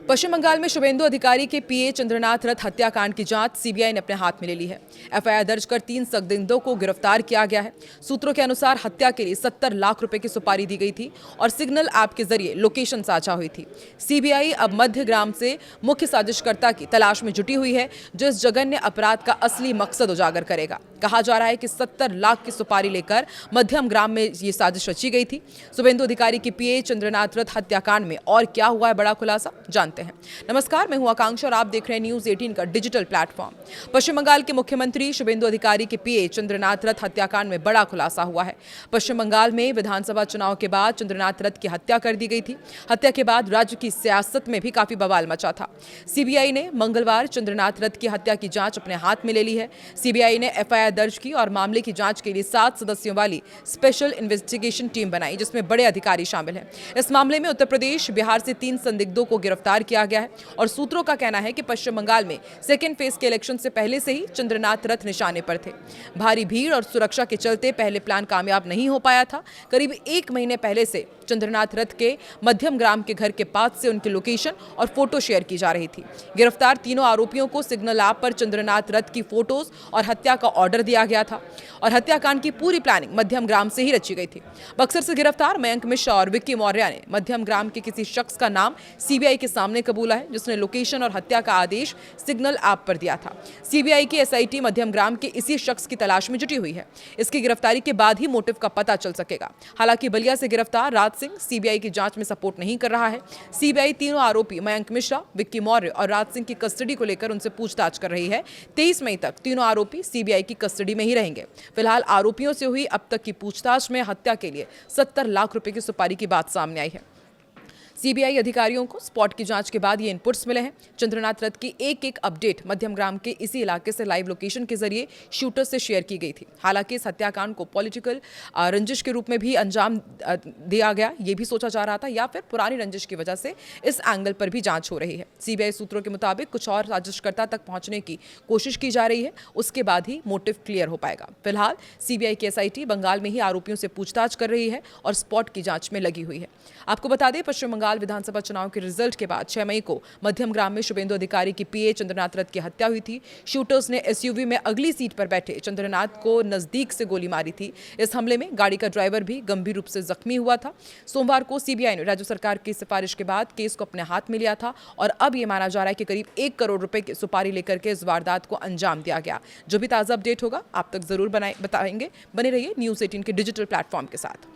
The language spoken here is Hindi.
पश्चिम बंगाल में शुभेंदु अधिकारी के पीए चंद्रनाथ रथ हत्याकांड की जांच सीबीआई ने अपने हाथ में ले ली है। एफआईआर दर्ज कर 3 संदिग्धों को गिरफ्तार किया गया है। सूत्रों के अनुसार हत्या के लिए 70 लाख रुपए की सुपारी दी गई थी और सिग्नल ऐप के जरिए लोकेशन साझा हुई थी। सीबीआई अब मध्य ग्राम से मुख्य साजिशकर्ता की तलाश में जुटी हुई है, जो इस जघन्य अपराध का असली मकसद उजागर करेगा। कहा जा रहा है कि 70 लाख की सुपारी लेकर मध्यम ग्राम में ये साजिश रची गई थी। शुभेंदु अधिकारी की पीए चंद्रनाथ रथ हत्याकांड में और क्या हुआ है बड़ा खुलासा, जानते हैं। नमस्कार, मैं हूं आकांक्षा और आप देख रहे हैं न्यूज 18 का डिजिटल प्लेटफॉर्म। पश्चिम बंगाल के मुख्यमंत्री शुभेंदु अधिकारी के पीए चंद्रनाथ रथ हत्याकांड में बड़ा खुलासा हुआ है। पश्चिम बंगाल में विधानसभा चुनाव के बाद चंद्रनाथ रथ की हत्या कर दी गई थी। हत्या के बाद राज्य की सियासत में भी काफी बवाल मचा था। सीबीआई ने मंगलवार चंद्रनाथ रथ की हत्या की जांच अपने हाथ में ले ली है। सीबीआई ने एफआईआर दर्ज की और मामले की जांच के लिए 7 सदस्यों वाली स्पेशल इन्वेस्टिगेशन टीम बनाई, जिसमें बड़े अधिकारी शामिल हैं। इस मामले में उत्तर प्रदेश, बिहार से 3 संदिग्धों को गिरफ्तार किया गया है और सूत्रों का कहना है कि पश्चिम बंगाल में सेकेंड फेज के इलेक्शन से पहले से ही चंद्रनाथ रथ निशाने पर थे। भारी भीड़ और सुरक्षा के चलते पहले प्लान कामयाब नहीं हो पाया था। करीब 1 महीने पहले से चंद्रनाथ रथ के मध्यम ग्राम के घर के पास से उनकी लोकेशन और फोटो शेयर की जा रही थी। गिरफ्तार तीनों आरोपियों को सिग्नल ऐप पर चंद्रनाथ रथ की फोटोज और हत्या का ऑर्डर दिया गया था और हत्याकांड की पूरी प्लानिंग मध्यम ग्राम से ही रची गई थी। बक्सर से गिरफ्तार मयंक मिश्रा और विक्की मौर्य ने मध्यम ग्राम के किसी शख्स का नाम सीबीआई के सामने कबूला है, जिसने लोकेशन और हत्या का आदेश सिग्नल ऐप पर दिया था। सीबीआई की एसआईटी मध्यम ग्राम के इसी शख्स की तलाश में जुटी हुई है। इसकी गिरफ्तारी के बाद ही मोटिव का पता चल सकेगा। हालांकि बलिया से गिरफ्तार राज सिंह सीबीआई की जांच में सपोर्ट नहीं कर रहा है। सीबीआई तीनों आरोपी मयंक मिश्रा, विक्की मौर्य और राज सिंह की कस्टडी को लेकर उनसे पूछताछ कर रही है। 23 मई तक तीनों आरोपी सीबीआई की कस्टडी में ही रहेंगे। फिलहाल आरोपियों से हुई अब तक की पूछताछ में हत्या के लिए 70 लाख रुपए की सुपारी की बात सामने आई है। सीबीआई अधिकारियों को स्पॉट की जांच के बाद ये इनपुट्स मिले हैं। चंद्रनाथ रथ की एक अपडेट मध्यम ग्राम के इसी इलाके से लाइव लोकेशन के जरिए शूटर से शेयर की गई थी। हालांकि इस हत्याकांड को पॉलिटिकल रंजिश के रूप में भी अंजाम दिया गया, ये भी सोचा जा रहा था, या फिर पुरानी रंजिश की वजह से इस एंगल पर भी जांच हो रही है। सीबीआई सूत्रों के मुताबिक कुछ और साजिशकर्ता तक पहुंचने की कोशिश की जा रही है, उसके बाद ही मोटिव क्लियर हो पाएगा। फिलहाल सीबीआई की एसआईटी बंगाल में ही आरोपियों से पूछताछ कर रही है और स्पॉट की जांच में लगी हुई है। आपको बता दें, पश्चिम बंगाल विधानसभा चुनाव के रिजल्ट के बाद 6 मई को मध्यम ग्राम में शुभेंदु अधिकारी की पीए चंद्रनाथ रथ की हत्या हुई थी। शूटर्स ने एसयूवी में अगली सीट पर बैठे चंद्रनाथ को नजदीक से गोली मारी थी। इस हमले में गाड़ी का ड्राइवर भी गंभीर रूप से जख्मी हुआ था। सोमवार को सीबीआई ने राज्य सरकार की सिफारिश के बाद केस को अपने हाथ में लिया था और अब यह माना जा रहा है कि करीब 1 करोड़ रुपए की सुपारी लेकर के इस वारदात को अंजाम दिया गया। जो भी ताजा अपडेट होगा आप तक जरूर बताएंगे। बने रहिए न्यूज 18 के डिजिटल प्लेटफॉर्म के साथ।